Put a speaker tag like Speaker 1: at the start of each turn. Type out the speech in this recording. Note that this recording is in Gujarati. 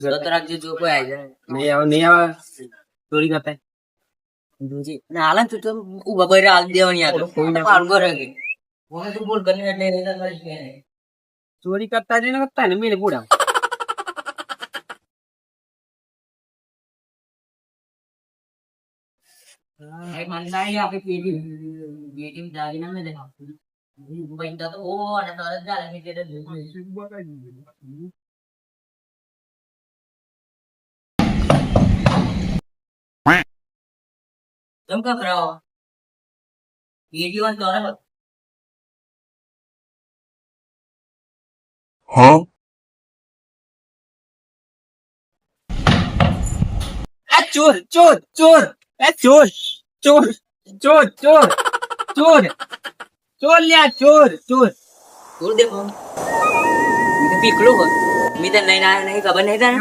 Speaker 1: તો રાખજો જો કોઈ આવી જાય
Speaker 2: નહીં આવે ચોરી કરતા
Speaker 1: જોજી ના હાલ તું તો ઉભા બહાર હાલ દેવાની આ પાર ઘરે કે મને તું બોલ કરીને એટલે એને કરી કે
Speaker 2: ચોરી કરતા જ ને કરતા ને મેલે પૂડા
Speaker 1: એ મંદાઈ આપે પેટી બેટી દાગી ના મે દે બઈતા તો ઓ અને તરત જાલે મે તે तुम कब रहो वीडियो ऑन कर
Speaker 2: हाँ चोर चोर चोर चोर चोर चोर चोर चोर चोर लिया चोर चोर
Speaker 1: और देखो मैं तो पिकलो हो मैं तो नहीं खबर नहीं था